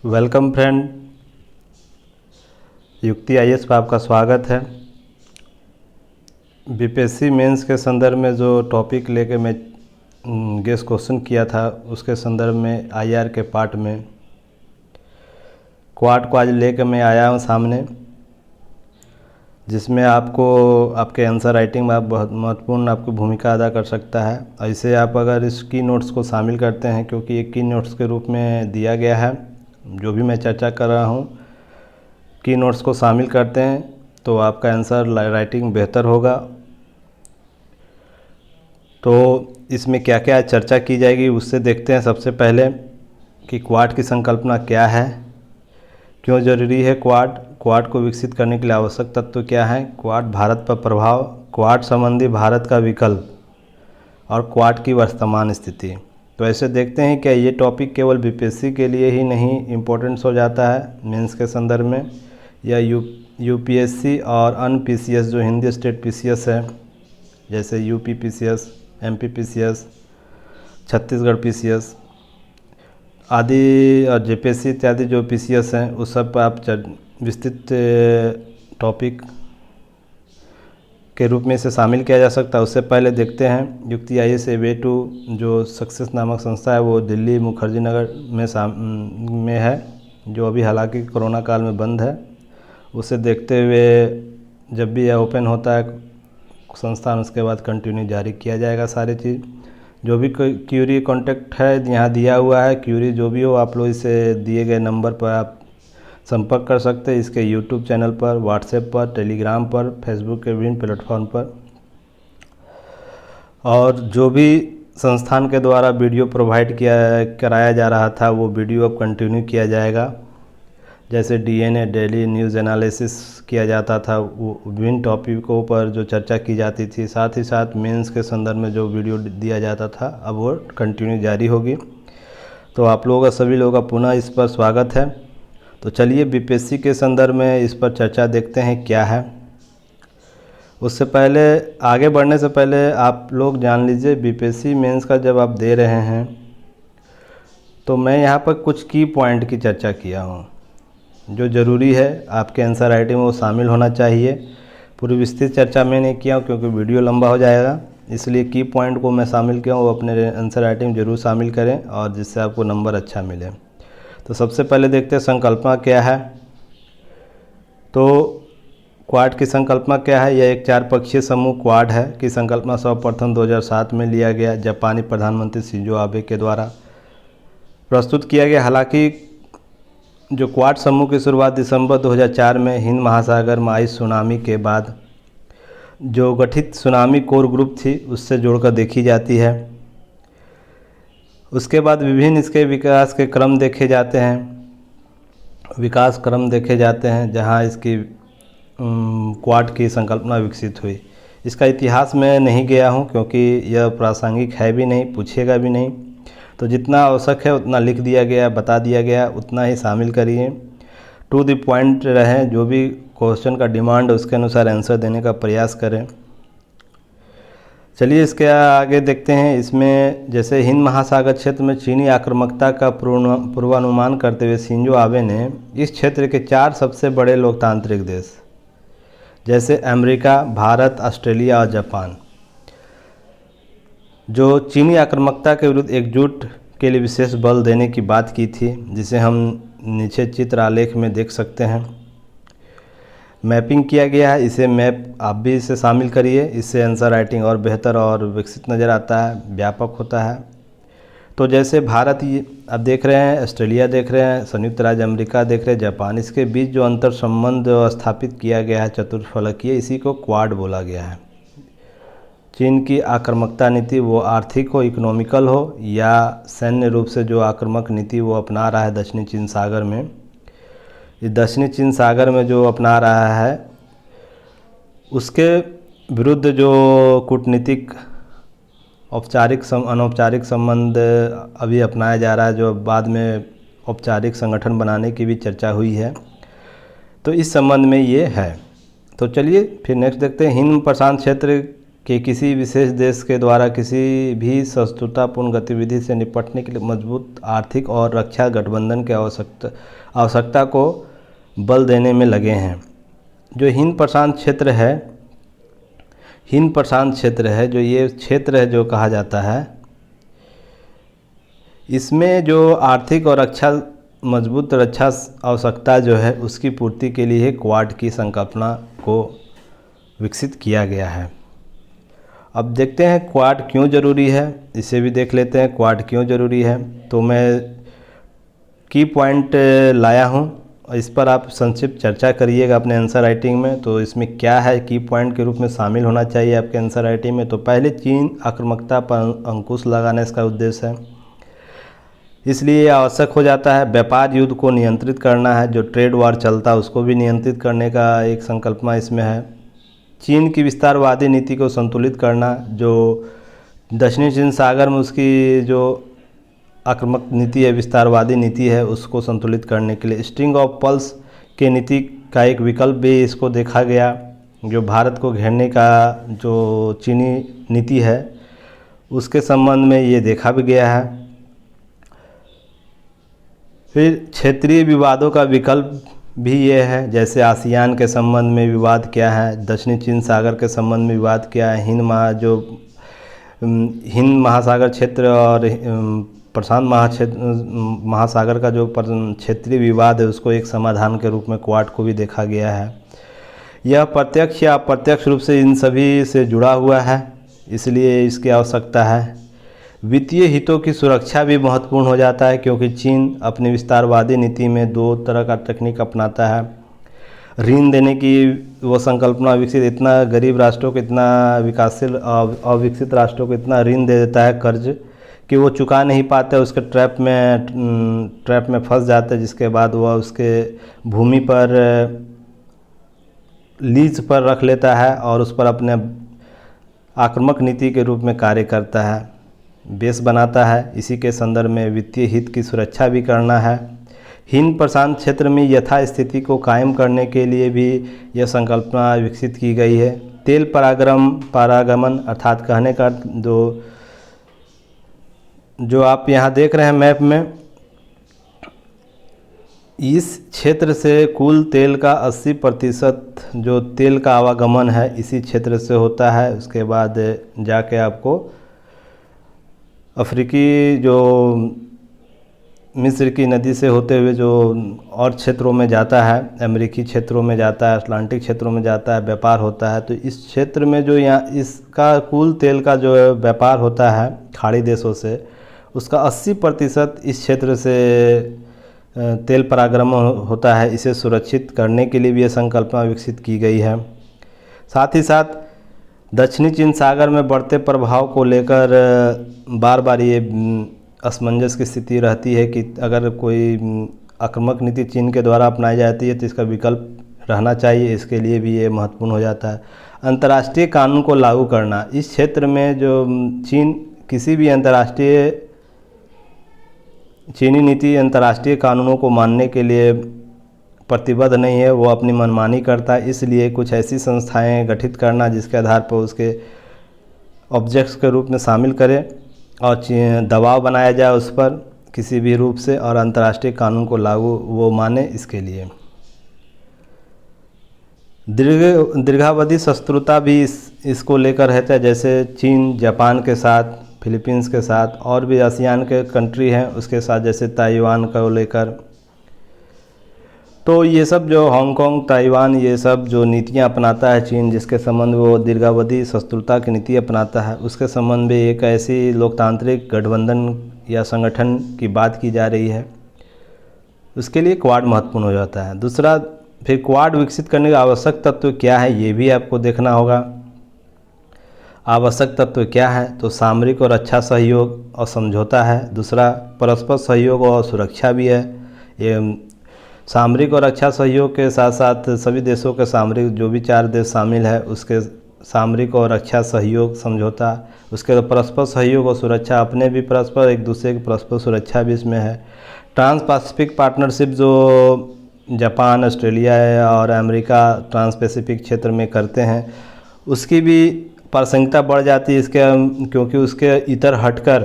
Welcome friend, युक्ति IAS पर आपका स्वागत है। बीपीएससी मेंस के संदर्भ में जो टॉपिक लेके मैं गेस्ट क्वेश्चन किया था उसके संदर्भ में आईआर के पार्ट में क्वाड को आज लेके मैं आया हूँ सामने, जिसमें आपको आपके आंसर राइटिंग में आप बहुत महत्वपूर्ण आपकी भूमिका अदा कर सकता है। ऐसे आप अगर इस की नोट्स को शामिल करते हैं, क्योंकि एक की नोट्स के रूप में दिया गया है, जो भी मैं चर्चा कर रहा हूँ की नोट्स को शामिल करते हैं तो आपका आंसर राइटिंग बेहतर होगा। तो इसमें क्या क्या चर्चा की जाएगी उससे देखते हैं। सबसे पहले कि क्वाड की संकल्पना क्या है, क्यों ज़रूरी है क्वाड को विकसित करने के लिए आवश्यक तत्व क्या हैं, क्वाड भारत पर प्रभाव, क्वाड संबंधी भारत का विकल्प और क्वाड की वर्तमान स्थिति। तो ऐसे देखते हैं क्या ये टॉपिक केवल बीपीएससी के लिए ही नहीं इम्पोर्टेंट्स हो जाता है मेंस के संदर्भ में, या यूपीएससी और अन्य पीसीएस जो हिंदी स्टेट पीसीएस है, जैसे UP PCS, MP PCS, Chhattisgarh PCS आदि और जेपीएससी इत्यादि जो पीसीएस हैं उस सब पर आप विस्तृत टॉपिक के रूप में इसे शामिल किया जा सकता है। उससे पहले देखते हैं युक्ति आईएएस वे टू जो सक्सेस नामक संस्था है वो दिल्ली मुखर्जी नगर में है, जो अभी हालांकि कोरोना काल में बंद है। उसे देखते हुए जब भी यह ओपन होता है संस्थान उसके बाद कंटिन्यू जारी किया जाएगा सारी चीज़। जो भी कोई क्यूरी कॉन्टैक्ट है यहाँ दिया हुआ है, क्यूरी जो भी हो आप लोग इसे दिए गए नंबर पर आप संपर्क कर सकते हैं। इसके यूट्यूब चैनल पर, व्हाट्सएप पर, टेलीग्राम पर, फेसबुक के विभिन्न प्लेटफॉर्म पर, और जो भी संस्थान के द्वारा वीडियो प्रोवाइड कराया जा रहा था वो वीडियो अब कंटिन्यू किया जाएगा। जैसे डीएनए डेली न्यूज़ एनालिसिस किया जाता था, वो विभिन्न टॉपिकों पर जो चर्चा की जाती थी, साथ ही साथ मेंस के संदर्भ में जो वीडियो दिया जाता था अब वो कंटिन्यू जारी होगी। तो आप लोगों का, सभी लोगों का पुनः इस पर स्वागत है। तो चलिए बीपीएससी के संदर्भ में इस पर चर्चा देखते हैं क्या है। उससे पहले, आगे बढ़ने से पहले आप लोग जान लीजिए बीपीएससी मेंस का जब आप दे रहे हैं तो मैं यहाँ पर कुछ की पॉइंट की चर्चा किया हूँ जो ज़रूरी है आपके आंसर राइटिंग में वो शामिल होना चाहिए। पूरी विस्तृत चर्चा मैं नहीं किया हूँ क्योंकि वीडियो लंबा हो जाएगा, इसलिए की पॉइंट को मैं शामिल किया हूँ, वो अपने आंसर राइटिंग ज़रूर शामिल करें और जिससे आपको नंबर अच्छा मिले। तो सबसे पहले देखते हैं संकल्पना क्या है। तो क्वाड की संकल्पना क्या है, यह एक 4 पक्षीय समूह क्वाड है की संकल्पना सर्वप्रथम 2007 में लिया गया, जापानी प्रधानमंत्री शिंजो आबे के द्वारा प्रस्तुत किया गया। हालांकि जो क्वाड समूह की शुरुआत दिसंबर 2004 में हिंद महासागर में आई सुनामी के बाद जो गठित सुनामी कोर ग्रुप थी उससे जोड़कर देखी जाती है। उसके बाद विभिन्न इसके विकास क्रम देखे जाते हैं जहां इसकी क्वाड की संकल्पना विकसित हुई। इसका इतिहास मैं नहीं गया हूं क्योंकि यह प्रासंगिक है भी नहीं, पूछेगा भी नहीं, तो जितना आवश्यक है उतना लिख दिया गया, बता दिया गया, उतना ही शामिल करिए। टू द पॉइंट रहें, जो भी क्वेश्चन का डिमांड है उसके अनुसार आंसर देने का प्रयास करें। चलिए इसके आगे देखते हैं। इसमें जैसे हिंद महासागर क्षेत्र में चीनी आक्रामकता का पूर्वानुमान करते हुए शिंजो आबे ने इस क्षेत्र के 4 सबसे बड़े लोकतांत्रिक देश जैसे अमेरिका, भारत, ऑस्ट्रेलिया और जापान जो चीनी आक्रामकता के विरुद्ध एकजुट के लिए विशेष बल देने की बात की थी, जिसे हम नीचे चित्र आलेख में देख सकते हैं। मैपिंग किया गया है, इसे मैप आप भी इसे शामिल करिए, इससे आंसर राइटिंग और बेहतर और विकसित नज़र आता है, व्यापक होता है। तो जैसे भारत आप देख रहे हैं, ऑस्ट्रेलिया देख रहे हैं, संयुक्त राज्य अमेरिका देख रहे हैं, जापान, इसके बीच जो अंतर संबंध स्थापित किया गया है चतुर्फलकीय, इसी को क्वाड बोला गया है। चीन की आक्रामकता नीति वो आर्थिक हो, इकोनॉमिकल हो, या सैन्य रूप से जो आक्रामक नीति वो अपना रहा है दक्षिणी चीन सागर में, इस दक्षिणी चीन सागर में जो अपना रहा है उसके विरुद्ध जो कूटनीतिक औपचारिक अनौपचारिक संबंध अभी अपनाया जा रहा है, जो बाद में औपचारिक संगठन बनाने की भी चर्चा हुई है, तो इस संबंध में ये है। तो चलिए फिर नेक्स्ट देखते हैं। हिंद प्रशांत क्षेत्र कि किसी विशेष देश के द्वारा किसी भी शत्रुतापूर्ण गतिविधि से निपटने के लिए मजबूत आर्थिक और रक्षा गठबंधन की आवश्यकता को बल देने में लगे हैं। जो हिंद प्रशांत क्षेत्र है, जो ये क्षेत्र है जो कहा जाता है, इसमें जो आर्थिक और मजबूत रक्षा आवश्यकता जो है उसकी पूर्ति के लिए क्वाड की संकल्पना को विकसित किया गया है। अब देखते हैं क्वाड क्यों ज़रूरी है, इसे भी देख लेते हैं क्वाड क्यों ज़रूरी है। तो मैं की पॉइंट लाया हूँ, इस पर आप संक्षिप्त चर्चा करिएगा अपने आंसर राइटिंग में। तो इसमें क्या है की पॉइंट के रूप में शामिल होना चाहिए आपके आंसर राइटिंग में। तो पहले चीन आक्रामकता पर अंकुश लगाना इसका उद्देश्य है, इसलिए यह आवश्यक हो जाता है। व्यापार युद्ध को नियंत्रित करना है, जो ट्रेड वार चलता है उसको भी नियंत्रित करने का एक संकल्पना इसमें है। चीन की विस्तारवादी नीति को संतुलित करना, जो दक्षिणी चीन सागर में उसकी जो आक्रामक नीति है, विस्तारवादी नीति है, उसको संतुलित करने के लिए स्ट्रिंग ऑफ पल्स के नीति का एक विकल्प भी इसको देखा गया। जो भारत को घेरने का जो चीनी नीति है उसके संबंध में ये देखा भी गया है। फिर क्षेत्रीय विवादों का विकल्प भी ये है, जैसे आसियान के संबंध में विवाद क्या है, दक्षिणी चीन सागर के संबंध में विवाद क्या है, हिंद महासागर क्षेत्र और प्रशांत महासागर का जो क्षेत्रीय विवाद है उसको एक समाधान के रूप में क्वाड को भी देखा गया है। यह प्रत्यक्ष या अप्रत्यक्ष रूप से इन सभी से जुड़ा हुआ है, इसलिए इसकी आवश्यकता है। वित्तीय हितों की सुरक्षा भी महत्वपूर्ण हो जाता है, क्योंकि चीन अपनी विस्तारवादी नीति में दो तरह का तकनीक अपनाता है। ऋण देने की वो संकल्पना विकसित, इतना गरीब राष्ट्रों को, इतना विकासशील अविकसित राष्ट्रों को इतना ऋण दे देता है कर्ज कि वो चुका नहीं पाते, उसके ट्रैप में फंस जाते हैं, जिसके बाद वह उसके भूमि पर लीज पर रख लेता है और उस पर अपने आक्रामक नीति के रूप में कार्य करता है, बेस बनाता है। इसी के संदर्भ में वित्तीय हित की सुरक्षा भी करना है। हिंद प्रशांत क्षेत्र में यथास्थिति को कायम करने के लिए भी यह संकल्पना विकसित की गई है। तेल पारागमन अर्थात कहने का जो आप यहाँ देख रहे हैं मैप में, इस क्षेत्र से कुल तेल का 80% जो तेल का आवागमन है इसी क्षेत्र से होता है। उसके बाद जाके आपको अफ्रीकी जो मिस्र की नदी से होते हुए जो और क्षेत्रों में जाता है, अमेरिकी क्षेत्रों में जाता है, अटलांटिक क्षेत्रों में जाता है, व्यापार होता है। तो इस क्षेत्र में जो यहाँ इसका कुल तेल का जो व्यापार होता है खाड़ी देशों से, उसका 80% इस क्षेत्र से तेल पारागमन होता है। इसे सुरक्षित करने के लिए भी यह संकल्पना विकसित की गई है। साथ ही साथ दक्षिणी चीन सागर में बढ़ते प्रभाव को लेकर बार बार ये असमंजस की स्थिति रहती है कि अगर कोई आक्रामक नीति चीन के द्वारा अपनाई जाती है तो इसका विकल्प रहना चाहिए, इसके लिए भी ये महत्वपूर्ण हो जाता है। अंतर्राष्ट्रीय कानून को लागू करना, इस क्षेत्र में जो चीन किसी भी चीनी नीति अंतर्राष्ट्रीय कानूनों को मानने के लिए प्रतिबद्ध नहीं है, वो अपनी मनमानी करता है। इसलिए कुछ ऐसी संस्थाएं गठित करना जिसके आधार पर उसके ऑब्जेक्ट्स के रूप में शामिल करें और दबाव बनाया जाए उस पर किसी भी रूप से, और अंतर्राष्ट्रीय कानून को लागू वो माने। इसके लिए दीर्घावधि शत्रुता भी इसको लेकर रहता है, जैसे चीन जापान के साथ, फिलीपींस के साथ, और भी आसियान के कंट्री हैं उसके साथ, जैसे ताइवान को लेकर। तो ये सब जो हांगकांग, ताइवान, ये सब जो नीतियां अपनाता है चीन, जिसके संबंध वो दीर्घावधि शत्रुता की नीति अपनाता है, उसके संबंध में एक ऐसी लोकतांत्रिक गठबंधन या संगठन की बात की जा रही है, उसके लिए क्वाड महत्वपूर्ण हो जाता है। दूसरा, फिर क्वाड विकसित करने का आवश्यक तत्व क्या है ये भी आपको देखना होगा। आवश्यक तत्व क्या है, तो सामरिक और रक्षा सहयोग और समझौता है। दूसरा, परस्पर सहयोग और सुरक्षा भी है। ये सामरिक और रक्षा सहयोग के साथ साथ सभी देशों के सामरिक, जो भी 4 देश शामिल है उसके सामरिक और रक्षा सहयोग समझौता। उसके परस्पर सहयोग और सुरक्षा, अपने भी परस्पर, एक दूसरे की परस्पर सुरक्षा भी इसमें है। ट्रांस पैसिफिक पार्टनरशिप जो जापान, ऑस्ट्रेलिया और अमेरिका ट्रांस पैसिफिक क्षेत्र में करते हैं, उसकी भी प्रासंगिकता बढ़ जाती है इसके, क्योंकि उसके इतर हटकर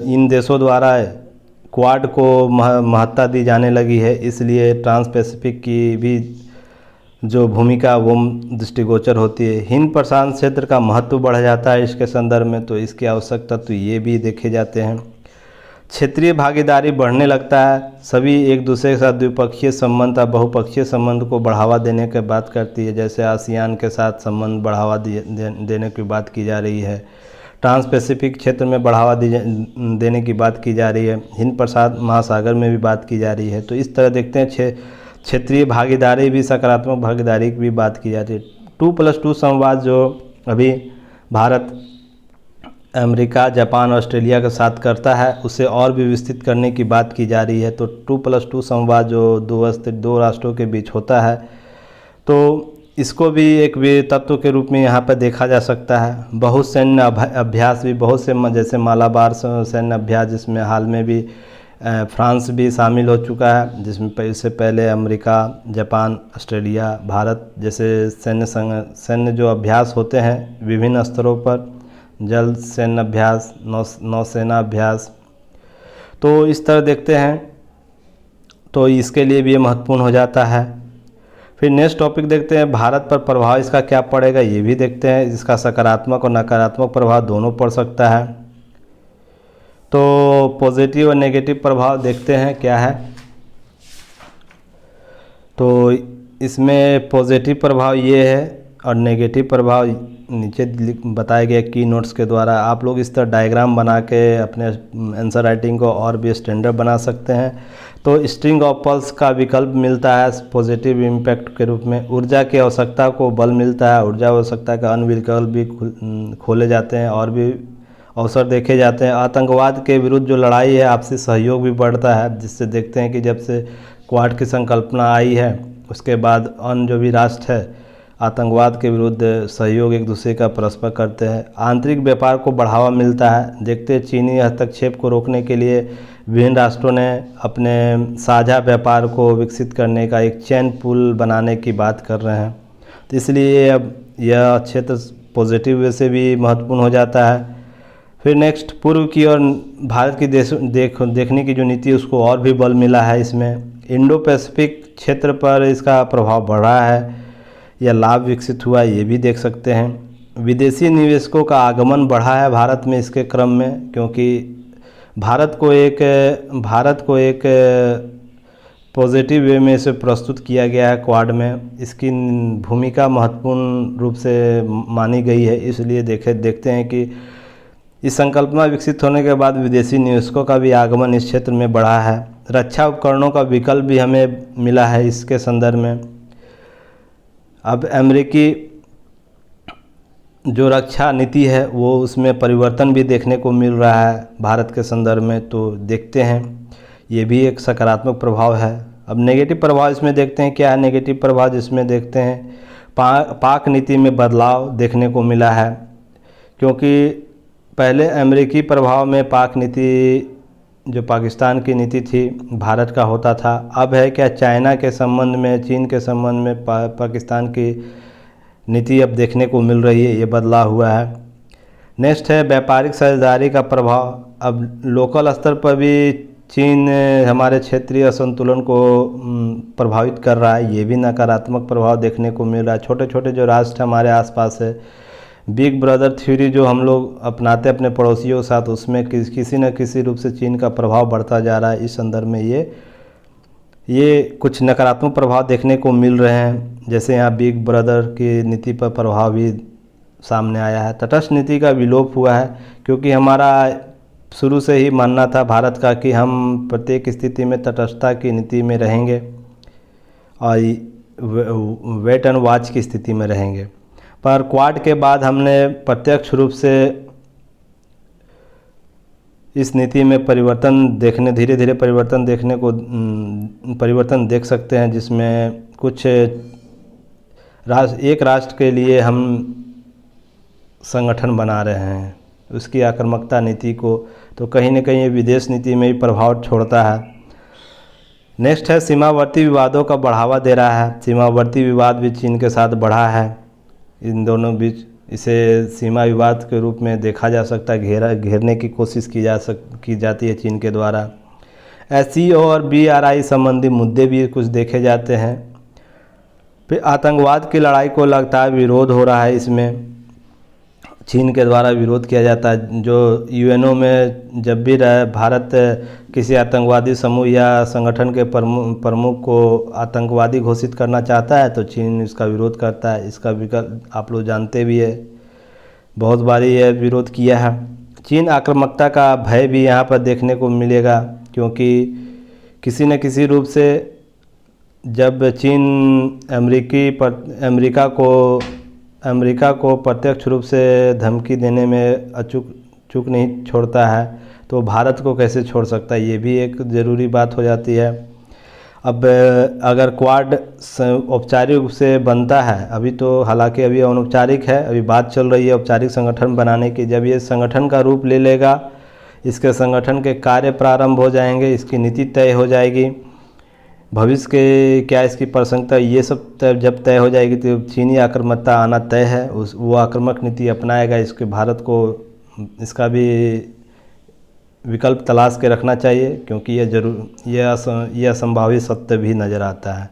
इन देशों द्वारा क्वाड को महत्ता दी जाने लगी है। इसलिए ट्रांस पैसिफिक की भी जो भूमिका वो दृष्टिगोचर होती है। हिंद प्रशांत क्षेत्र का महत्व बढ़ जाता है इसके संदर्भ में, तो इसकी आवश्यकता तो ये भी देखे जाते हैं। क्षेत्रीय भागीदारी बढ़ने लगता है, सभी एक दूसरे के साथ द्विपक्षीय संबंध या बहुपक्षीय संबंध को बढ़ावा देने की बात करती है। जैसे आसियान के साथ संबंध बढ़ावा देने की बात की जा रही है, ट्रांस पैसिफिक क्षेत्र में बढ़ावा देने की बात की जा रही है, हिंद प्रशांत महासागर में भी बात की जा रही है। तो इस तरह देखते हैं क्षेत्रीय भागीदारी भी, सकारात्मक भागीदारी की भी बात की जाती है। 2+2 संवाद जो अभी भारत अमेरिका, जापान, ऑस्ट्रेलिया के साथ करता है, उसे और भी विस्तृत करने की बात की जा रही है। तो 2+2 संवाद जो दो राष्ट्रों के बीच होता है, तो इसको भी एक तत्व के रूप में यहाँ पर देखा जा सकता है। बहुत सैन्य अभ्यास भी, बहुत से जैसे मालाबार सैन्य अभ्यास, जिसमें हाल में भी फ्रांस भी शामिल हो चुका है, जिसमें इससे पहले अमेरिका, जापान, ऑस्ट्रेलिया, भारत जैसे सैन्य जो अभ्यास होते हैं विभिन्न स्तरों पर, जल सैन्य अभ्यास, नौसेना अभ्यास, तो इस तरह देखते हैं, तो इसके लिए भी ये महत्वपूर्ण हो जाता है। फिर नेक्स्ट टॉपिक देखते हैं, भारत पर प्रभाव इसका क्या पड़ेगा, ये भी देखते हैं। इसका सकारात्मक और नकारात्मक प्रभाव दोनों पड़ सकता है। तो पॉजिटिव और नेगेटिव प्रभाव देखते हैं क्या है। तो इसमें पॉजिटिव प्रभाव ये है और नेगेटिव प्रभाव नीचे बताए गए की नोट्स के द्वारा। आप लोग इस तरह डायग्राम बना के अपने आंसर राइटिंग को और भी स्टैंडर्ड बना सकते हैं। तो स्ट्रिंग ऑफ पल्स का विकल्प मिलता है पॉजिटिव इम्पैक्ट के रूप में। ऊर्जा की आवश्यकता को बल मिलता है, ऊर्जा आवश्यकता के अन्य विकल्प भी खोले जाते हैं और भी अवसर देखे जाते हैं। आतंकवाद के विरुद्ध जो लड़ाई है, आपसी सहयोग भी बढ़ता है, जिससे देखते हैं कि जब से क्वाड की संकल्पना आई है उसके बाद अन्य जो भी राष्ट्र है आतंकवाद के विरुद्ध सहयोग एक दूसरे का परस्पर करते हैं। आंतरिक व्यापार को बढ़ावा मिलता है। देखते हैं चीनी हस्तक्षेप को रोकने के लिए विभिन्न राष्ट्रों ने अपने साझा व्यापार को विकसित करने का एक चैन पुल बनाने की बात कर रहे हैं। तो इसलिए अब यह क्षेत्र पॉजिटिव वे से भी महत्वपूर्ण हो जाता है। फिर नेक्स्ट, पूर्व की और भारत की देखने की जो नीति उसको और भी बल मिला है। इसमें इंडो पैसिफिक क्षेत्र पर इसका प्रभाव बढ़ा है या लाभ विकसित हुआ, ये भी देख सकते हैं। विदेशी निवेशकों का आगमन बढ़ा है भारत में इसके क्रम में, क्योंकि भारत को एक पॉजिटिव वे में इसे प्रस्तुत किया गया है क्वाड में। इसकी भूमिका महत्वपूर्ण रूप से मानी गई है। इसलिए देखते हैं कि इस संकल्पना विकसित होने के बाद विदेशी निवेशकों का भी आगमन इस क्षेत्र में बढ़ा है। रक्षा उपकरणों का विकल्प भी हमें मिला है इसके संदर्भ में। अब अमेरिकी जो रक्षा नीति है वो उसमें परिवर्तन भी देखने को मिल रहा है भारत के संदर्भ में, तो देखते हैं, ये भी एक सकारात्मक प्रभाव है। अब नेगेटिव प्रभाव इसमें देखते हैं क्या है। नेगेटिव प्रभाव जिसमें देखते हैं पाक नीति में बदलाव देखने को मिला है, क्योंकि पहले अमेरिकी प्रभाव में पाक नीति जो पाकिस्तान की नीति थी भारत का होता था। अब है क्या चाइना के संबंध में, चीन के संबंध में पाकिस्तान की नीति अब देखने को मिल रही है, ये बदलाव हुआ है। नेक्स्ट है व्यापारिक साझेदारी का प्रभाव। अब लोकल स्तर पर भी चीन हमारे क्षेत्रीय संतुलन को प्रभावित कर रहा है, ये भी नकारात्मक प्रभाव देखने को मिल रहा है। छोटे छोटे जो राष्ट्र हमारे आसपास है, बिग ब्रदर थ्योरी जो हम लोग अपनाते अपने पड़ोसियों के साथ, उसमें किसी न किसी रूप से चीन का प्रभाव बढ़ता जा रहा है। इस संदर्भ में ये कुछ नकारात्मक प्रभाव देखने को मिल रहे हैं। जैसे यहाँ बिग ब्रदर की नीति पर प्रभाव भी सामने आया है। तटस्थ नीति का विलोप हुआ है, क्योंकि हमारा शुरू से ही मानना था भारत का कि हम प्रत्येक स्थिति में तटस्थता की नीति में रहेंगे और वेट एंड वॉच की स्थिति में रहेंगे। पर क्वाड के बाद हमने प्रत्यक्ष रूप से इस नीति में धीरे धीरे परिवर्तन देख सकते हैं, जिसमें कुछ एक राष्ट्र के लिए हम संगठन बना रहे हैं, उसकी आक्रामकता नीति को, तो कहीं न कहीं ये विदेश नीति में भी प्रभाव छोड़ता है। नेक्स्ट है सीमावर्ती विवादों का बढ़ावा दे रहा है। सीमावर्ती विवाद भी चीन के साथ बढ़ा है इन दोनों बीच। इसे सीमा विवाद के रूप में देखा जा सकता है, घेरने की कोशिश की जाती है चीन के द्वारा। SCO और BRI संबंधी मुद्दे भी कुछ देखे जाते हैं। फिर आतंकवाद की लड़ाई को लगातार विरोध हो रहा है, इसमें चीन के द्वारा विरोध किया जाता है। जो UNO में जब भी भारत किसी आतंकवादी समूह या संगठन के प्रमुख को आतंकवादी घोषित करना चाहता है तो चीन इसका विरोध करता है। इसका विकल्प आप लोग जानते भी है, बहुत बार यह विरोध किया है। चीन आक्रामकता का भय भी यहाँ पर देखने को मिलेगा, क्योंकि किसी न किसी रूप से जब चीन अमेरिका को प्रत्यक्ष रूप से धमकी देने में चूक नहीं छोड़ता है तो भारत को कैसे छोड़ सकता है, ये भी एक ज़रूरी बात हो जाती है। अब अगर क्वाड औपचारिक रूप से बनता है, अभी तो हालांकि अभी अनौपचारिक है, अभी बात चल रही है औपचारिक संगठन बनाने की। जब ये संगठन का रूप ले लेगा, इसके संगठन के कार्य प्रारंभ हो जाएंगे, इसकी नीति तय हो जाएगी, भविष्य के क्या इसकी प्रसंगता, ये सब जब तय हो जाएगी तो चीनी आक्रामकता आना तय है। वो आक्रामक नीति अपनाएगा। इसके भारत को इसका भी विकल्प तलाश के रखना चाहिए, क्योंकि यह असंभावित सत्य भी नज़र आता है।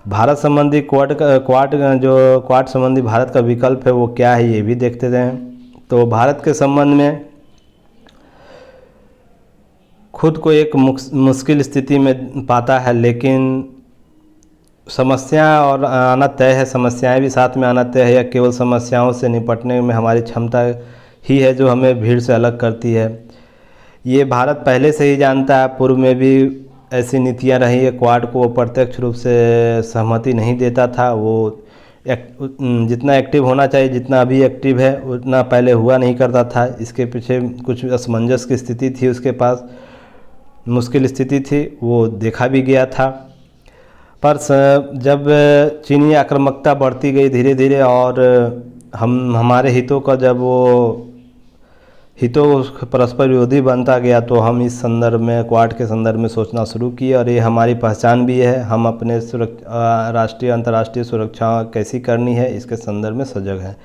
भारत संबंधी क्वाड संबंधी भारत का विकल्प है वो क्या है, ये भी देखते हैं। तो भारत के संबंध में खुद को एक मुश्किल स्थिति में पाता है, लेकिन समस्या और आना तय है, समस्याएं भी साथ में आना तय है, या केवल समस्याओं से निपटने में हमारी क्षमता ही है जो हमें भीड़ से अलग करती है। ये भारत पहले से ही जानता है, पूर्व में भी ऐसी नीतियां रही है। क्वाड को प्रत्यक्ष रूप से सहमति नहीं देता था, वो जितना एक्टिव होना चाहिए, जितना अभी एक्टिव है उतना पहले हुआ नहीं करता था। इसके पीछे कुछ असमंजस की स्थिति थी, उसके पास मुश्किल स्थिति थी, वो देखा भी गया था। पर जब चीनी आक्रामकता बढ़ती गई धीरे धीरे और हमारे हितों का जब वो हितों परस्पर विरोधी बनता गया तो हम इस संदर्भ में क्वाड के संदर्भ में सोचना शुरू किए, और ये हमारी पहचान भी है। हम अपने राष्ट्रीय अंतर्राष्ट्रीय सुरक्षा कैसी करनी है इसके संदर्भ में सजग हैं।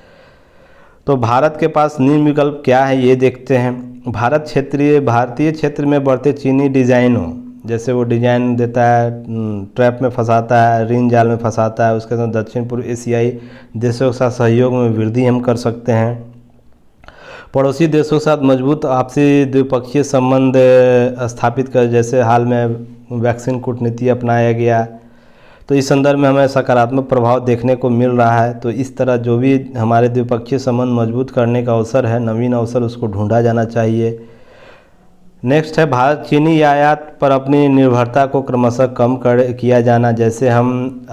तो भारत के पास निम्न विकल्प क्या है ये देखते हैं। भारतीय क्षेत्र में बढ़ते चीनी डिज़ाइनों, जैसे वो डिज़ाइन देता है, ट्रैप में फंसाता है, ऋण जाल में फंसाता है, उसके साथ दक्षिण पूर्व एशियाई देशों के साथ सहयोग में वृद्धि हम कर सकते हैं। पड़ोसी देशों के साथ मजबूत आपसी द्विपक्षीय संबंध स्थापित कर, जैसे हाल में वैक्सीन कूटनीति अपनाया गया, तो इस संदर्भ में हमें सकारात्मक प्रभाव देखने को मिल रहा है। तो इस तरह जो भी हमारे द्विपक्षीय संबंध मजबूत करने का अवसर है, नवीन अवसर, उसको ढूंढा जाना चाहिए। नेक्स्ट है भारत चीनी आयात पर अपनी निर्भरता को क्रमशः कम किया जाना। जैसे हम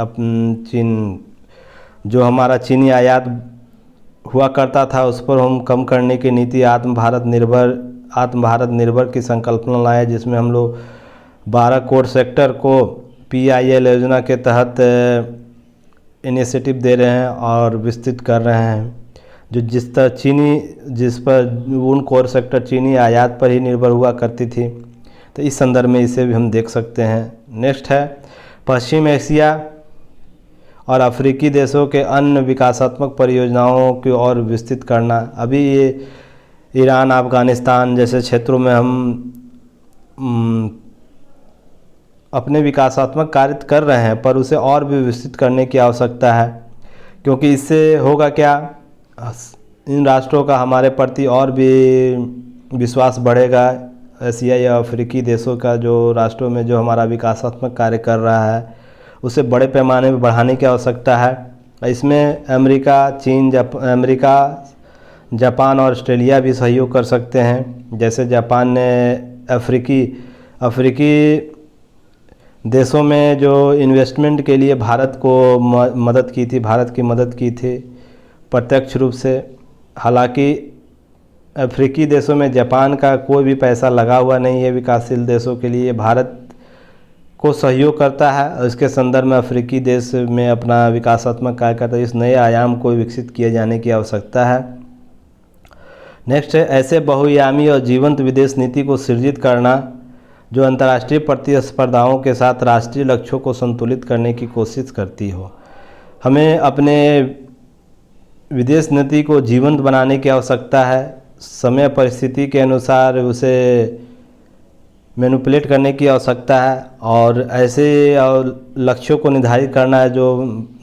जो हमारा चीनी आयात हुआ करता था उस पर हम कम करने की नीति आत्म भारत निर्भर की संकल्पना लाए, जिसमें हम लोग 12 कोर सेक्टर को PIL योजना के तहत इनिशिएटिव दे रहे हैं और विस्तृत कर रहे हैं। जिस पर उन कोर सेक्टर चीनी आयात पर ही निर्भर हुआ करती थी, तो इस संदर्भ में इसे भी हम देख सकते हैं। नेक्स्ट है पश्चिम एशिया और अफ्रीकी देशों के अन्य विकासात्मक परियोजनाओं की ओर विस्तृत करना। अभी ये ईरान, अफगानिस्तान जैसे क्षेत्रों में हम अपने विकासात्मक कार्य कर रहे हैं, पर उसे और भी विस्तृत करने की आवश्यकता है, क्योंकि इससे होगा क्या, इन राष्ट्रों का हमारे प्रति और भी विश्वास बढ़ेगा। एशिया या अफ्रीकी देशों का जो राष्ट्रों में जो हमारा विकासात्मक कार्य कर रहा है उसे बड़े पैमाने पर बढ़ाने की आवश्यकता है। इसमें अमेरिका, जापान और ऑस्ट्रेलिया भी सहयोग कर सकते हैं। जैसे जापान ने अफ्रीकी देशों में जो इन्वेस्टमेंट के लिए भारत की मदद की थी प्रत्यक्ष रूप से। हालांकि अफ्रीकी देशों में जापान का कोई भी पैसा लगा हुआ नहीं है, विकासशील देशों के लिए भारत को सहयोग करता है और इसके संदर्भ में अफ्रीकी देश में अपना विकासात्मक कार्य करता है। इस नए आयाम को विकसित किए जाने की आवश्यकता है। नेक्स्ट है ऐसे बहुआयामी और जीवंत विदेश नीति को सृजित करना जो अंतर्राष्ट्रीय प्रतिस्पर्धाओं के साथ राष्ट्रीय लक्ष्यों को संतुलित करने की कोशिश करती हो। हमें अपने विदेश नीति को जीवंत बनाने की आवश्यकता है। समय परिस्थिति के अनुसार उसे मैनिपुलेट करने की आवश्यकता है और ऐसे लक्ष्यों को निर्धारित करना है जो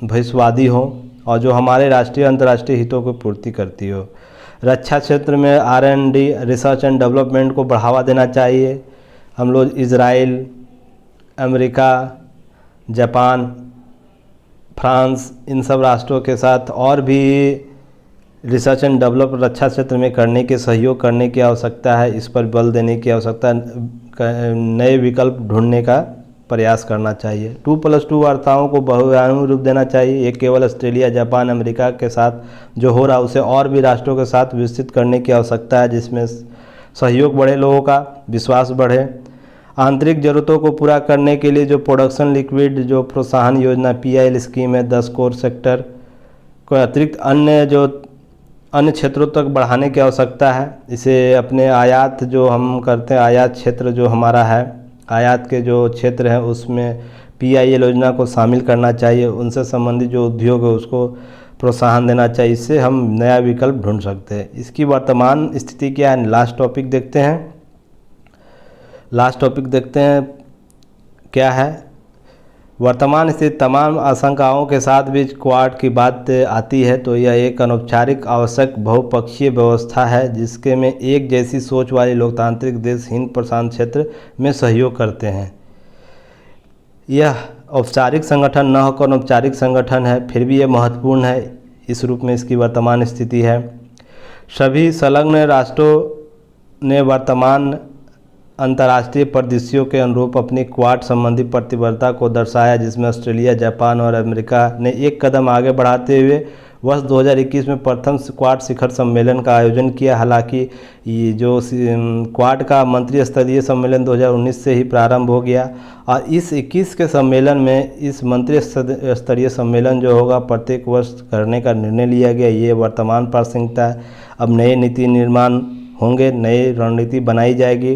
भविष्यवादी हो और जो हमारे राष्ट्रीय अंतर्राष्ट्रीय हितों को पूर्ति करती हो। रक्षा क्षेत्र में R&D रिसर्च एंड डेवलपमेंट को बढ़ावा देना चाहिए। हम लोग इज़राइल, अमेरिका, जापान, फ्रांस, इन सब राष्ट्रों के साथ और भी रिसर्च एंड डेवलप रक्षा क्षेत्र में करने के सहयोग करने की आवश्यकता है। इस पर बल देने की आवश्यकता, नए विकल्प ढूंढने का प्रयास करना चाहिए। 2+2 वार्ताओं को बहुआयामी रूप देना चाहिए। ये केवल ऑस्ट्रेलिया, जापान, अमेरिका के साथ जो हो रहा है उसे और भी राष्ट्रों के साथ विस्तृत करने की आवश्यकता है, जिसमें सहयोग बढ़े, लोगों का विश्वास बढ़े। आंतरिक ज़रूरतों को पूरा करने के लिए जो प्रोडक्शन लिक्विड जो प्रोत्साहन योजना PIL स्कीम है 10 कोर सेक्टर को अतिरिक्त अन्य क्षेत्रों तक बढ़ाने की आवश्यकता है। इसे अपने आयात जो हम करते हैं, आयात क्षेत्र जो हमारा है, आयात के जो क्षेत्र हैं उसमें PIL योजना को शामिल करना चाहिए। उनसे संबंधित जो उद्योग है उसको प्रोत्साहन देना चाहिए। इससे हम नया विकल्प ढूंढ सकते हैं। इसकी वर्तमान स्थिति क्या है, लास्ट टॉपिक देखते हैं क्या है। वर्तमान स्थिति तमाम आशंकाओं के साथ भी क्वाड की बात आती है तो यह एक अनौपचारिक आवश्यक बहुपक्षीय व्यवस्था है जिसके में एक जैसी सोच वाले लोकतांत्रिक देश हिंद प्रशांत क्षेत्र में सहयोग करते हैं। यह औपचारिक संगठन न होकर अनौपचारिक संगठन है, फिर भी यह महत्वपूर्ण है। इस रूप में इसकी वर्तमान स्थिति है। सभी संलग्न राष्ट्रों ने वर्तमान अंतर्राष्ट्रीय परिदृश्यों के अनुरूप अपनी क्वाड संबंधी प्रतिबद्धता को दर्शाया, जिसमें ऑस्ट्रेलिया, जापान और अमेरिका ने एक कदम आगे बढ़ाते हुए वर्ष 2021 में प्रथम क्वाड शिखर सम्मेलन का आयोजन किया। हालांकि ये जो क्वाड का मंत्री स्तरीय सम्मेलन 2019 से ही प्रारंभ हो गया और इस 21 के सम्मेलन में इस मंत्री स्तरीय सम्मेलन जो होगा प्रत्येक वर्ष करने का निर्णय लिया गया। ये वर्तमान प्रासंगिकता है। अब नए नीति निर्माण होंगे, नई रणनीति बनाई जाएगी,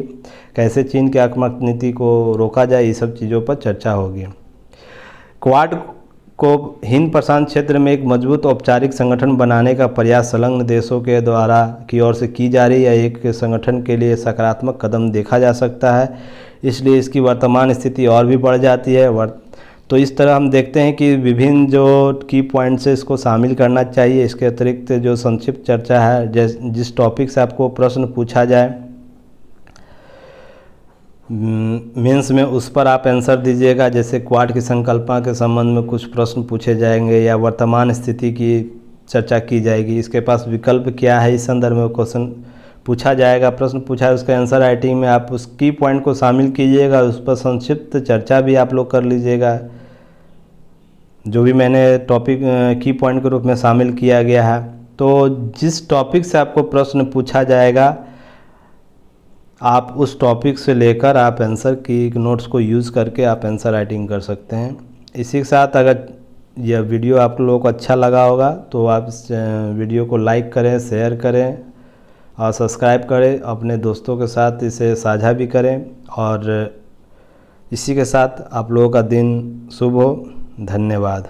कैसे चीन की आक्रामक नीति को रोका जाए, ये सब चीज़ों पर चर्चा होगी। क्वाड को हिंद प्रशांत क्षेत्र में एक मजबूत औपचारिक संगठन बनाने का प्रयास संलग्न देशों के द्वारा की ओर से की जा रही है। एक संगठन के लिए सकारात्मक कदम देखा जा सकता है, इसलिए इसकी वर्तमान स्थिति और भी बढ़ जाती है। तो इस तरह हम देखते हैं कि विभिन्न जो की पॉइंट्स है इसको शामिल करना चाहिए। इसके अतिरिक्त जो संक्षिप्त चर्चा है, जिस टॉपिक से आपको प्रश्न पूछा जाए मेंस में, उस पर आप आंसर दीजिएगा। जैसे क्वाड की संकल्पना के संबंध में कुछ प्रश्न पूछे जाएंगे या वर्तमान स्थिति की चर्चा की जाएगी, इसके पास विकल्प क्या है, इस संदर्भ में क्वेश्चन पूछा जाएगा। प्रश्न पूछा है उसका आंसर राइटिंग में आप उस की पॉइंट को शामिल कीजिएगा, उस पर संक्षिप्त चर्चा भी आप लोग कर लीजिएगा। जो भी मैंने टॉपिक की पॉइंट के रूप में शामिल किया गया है, तो जिस टॉपिक से आपको प्रश्न पूछा जाएगा आप उस टॉपिक से लेकर आप आंसर की नोट्स को यूज़ करके आप आंसर राइटिंग कर सकते हैं। इसी के साथ अगर यह वीडियो आप लोगों को अच्छा लगा होगा तो आप इस वीडियो को लाइक करें, शेयर करें और सब्सक्राइब करें, अपने दोस्तों के साथ इसे साझा भी करें। और इसी के साथ आप लोगों का दिन शुभ हो। धन्यवाद।